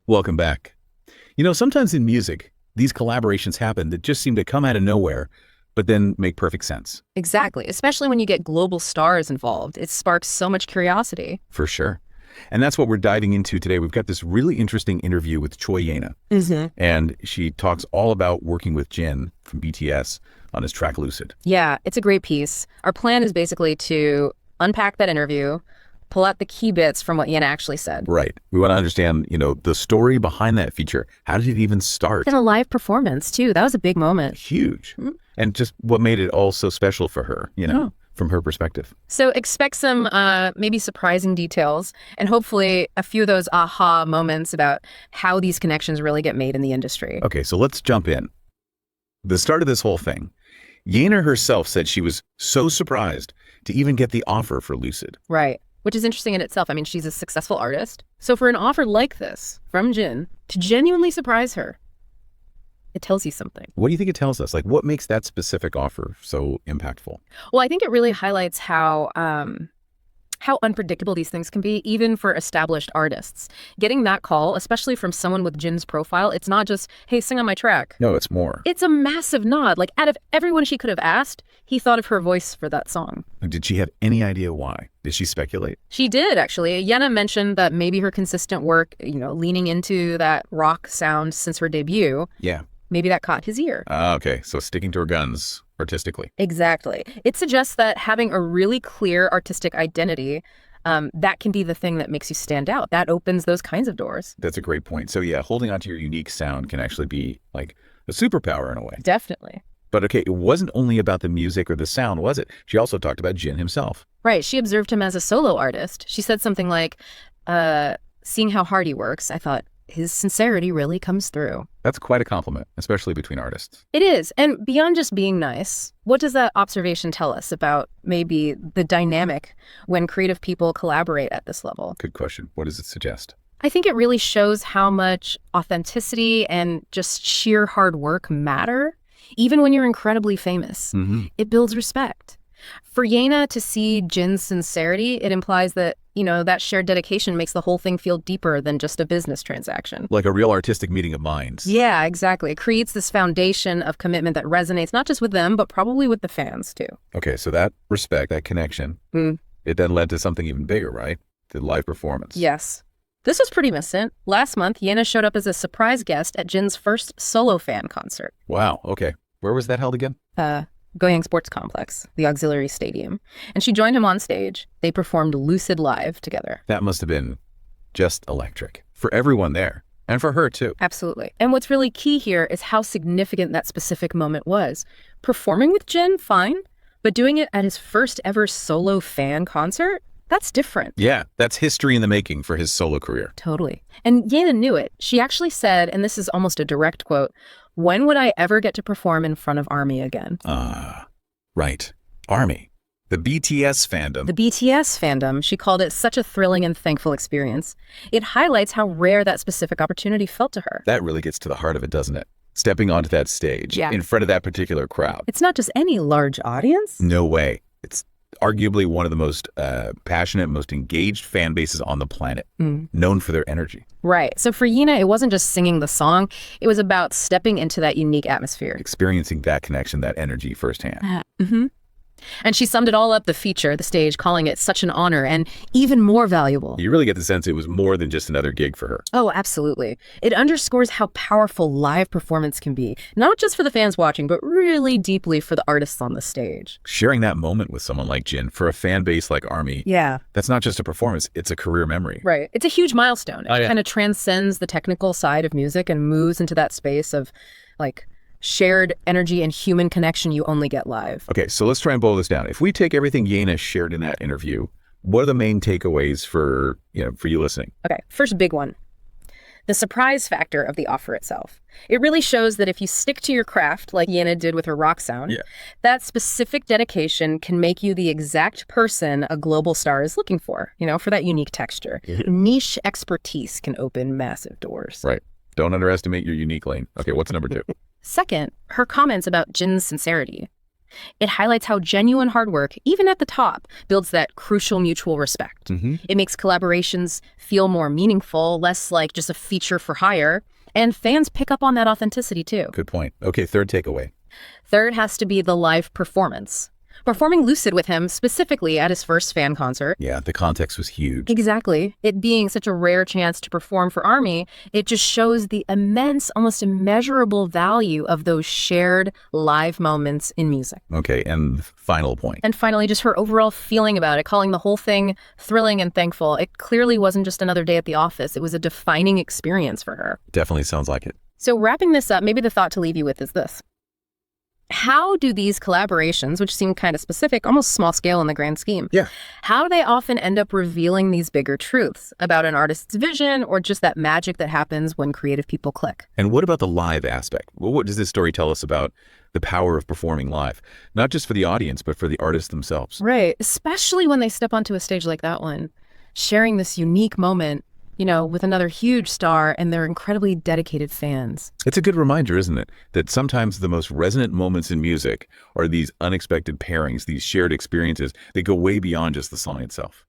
Welcome back. You know, sometimes in music, these collaborations happen that just seem to come out of nowhere, but then make perfect sense. Exactly, especially when you get global stars involved. It sparks so much curiosity. For sure. And that's what we're diving into today. We've got this really interesting interview with Choi Yena. And she talks all about working with Jin from BTS on his track Lucid. Yeah, it's a great piece. Our plan is basically to unpack that interview, pull out the key bits from what Yena actually said. Right. We want to understand, the story behind that feature. How did it even start? And a live performance, too. That was a big moment. Huge. And just what made it all so special for her, from her perspective. So expect some maybe surprising details and hopefully a few of those aha moments about how these connections really get made in the industry. Okay, so let's jump in. The start of this whole thing, Yena herself said she was so surprised to even get the offer for Lucid. Right. Which is interesting in itself. I mean, she's a successful artist. So for an offer like this from Jin to genuinely surprise her, it tells you something. What do you think it tells us? Like, what makes that specific offer so impactful? Well, I think it really highlights how unpredictable these things can be, even for established artists. Getting that call, especially from someone with Jin's profile, it's not just, hey, sing on my track. No, it's more. It's a massive nod. Like, out of everyone she could have asked, he thought of her voice for that song. Did she have any idea why? Did she speculate? She did, actually. Yena mentioned that maybe her consistent work, leaning into that rock sound since her debut. Yeah. Maybe that caught his ear. Okay, so sticking to her guns artistically. Exactly. It suggests that having a really clear artistic identity, that can be the thing that makes you stand out. That opens those kinds of doors. That's a great point. So yeah, holding on to your unique sound can actually be like a superpower in a way. Definitely. But okay, it wasn't only about the music or the sound, was it? She also talked about Jin himself. Right. She observed him as a solo artist. She said something like, seeing how hard he works, I thought, his sincerity really comes through. That's quite a compliment, especially between artists. It is. And beyond just being nice, what does that observation tell us about maybe the dynamic when creative people collaborate at this level? Good question. What does it suggest? I think it really shows how much authenticity and just sheer hard work matter, even when you're incredibly famous. It builds respect. For Yena to see Jin's sincerity, it implies that, that shared dedication makes the whole thing feel deeper than just a business transaction. Like a real artistic meeting of minds. Yeah, exactly. It creates this foundation of commitment that resonates not just with them, but probably with the fans, too. Okay, so that respect, that connection, it then led to something even bigger, right? The live performance. Yes. This was pretty recent. Last month, Yena showed up as a surprise guest at Jin's first solo fan concert. Wow, okay. Where was that held again? Goyang Sports Complex, the auxiliary stadium. And she joined him on stage. They performed Lucid live together. That must have been just electric for everyone there. And for her, too. Absolutely. And what's really key here is how significant that specific moment was. Performing with Jin, fine. But doing it at his first ever solo fan concert? That's different. Yeah, that's history in the making for his solo career. Totally. And Yena knew it. She actually said, and this is almost a direct quote, "When would I ever get to perform in front of ARMY again?" Right. ARMY. The BTS fandom. The BTS fandom. She called it such a thrilling and thankful experience. It highlights how rare that specific opportunity felt to her. That really gets to the heart of it, doesn't it? Stepping onto that stage in front of that particular crowd. It's not just any large audience. No way. It's arguably one of the most passionate, most engaged fan bases on the planet, known for their energy. Right. So for Yena, it wasn't just singing the song. It was about stepping into that unique atmosphere. Experiencing that connection, that energy firsthand. And she summed it all up, the feature, the stage, calling it such an honor and even more valuable. You really get the sense it was more than just another gig for her. Oh, absolutely. It underscores how powerful live performance can be, not just for the fans watching, but really deeply for the artists on the stage. Sharing that moment with someone like Jin for a fan base like ARMY, that's not just a performance, it's a career memory. Right. It's a huge milestone. It kind of transcends the technical side of music and moves into that space of, like, shared energy and human connection you only get live. Okay, so let's try and boil this down. If we take everything Yena shared in that interview, what are the main takeaways for you listening? Okay, first big one. The surprise factor of the offer itself. It really shows that if you stick to your craft, like Yena did with her rock sound, that specific dedication can make you the exact person a global star is looking for that unique texture. Niche expertise can open massive doors. Right. Don't underestimate your unique lane. Okay, what's number 2? Second, her comments about Jin's sincerity. It highlights how genuine hard work, even at the top, builds that crucial mutual respect. It makes collaborations feel more meaningful, less like just a feature for hire, and fans pick up on that authenticity too. Good point. Okay, third takeaway. Third has to be the live performance. Performing Lucid with him, specifically at his first fan concert. Yeah, the context was huge. Exactly. It being such a rare chance to perform for ARMY, it just shows the immense, almost immeasurable value of those shared live moments in music. Okay, and final point. And finally, just her overall feeling about it, calling the whole thing thrilling and thankful. It clearly wasn't just another day at the office. It was a defining experience for her. Definitely sounds like it. So wrapping this up, maybe the thought to leave you with is this. How do these collaborations, which seem kind of specific, almost small scale in the grand scheme, how do they often end up revealing these bigger truths about an artist's vision or just that magic that happens when creative people click? And what about the live aspect? Well, what does this story tell us about the power of performing live? Not just for the audience, but for the artists themselves. Right, especially when they step onto a stage like that one, sharing this unique moment, you know, with another huge star and their incredibly dedicated fans. It's a good reminder, isn't it, that sometimes the most resonant moments in music are these unexpected pairings, these shared experiences that go way beyond just the song itself.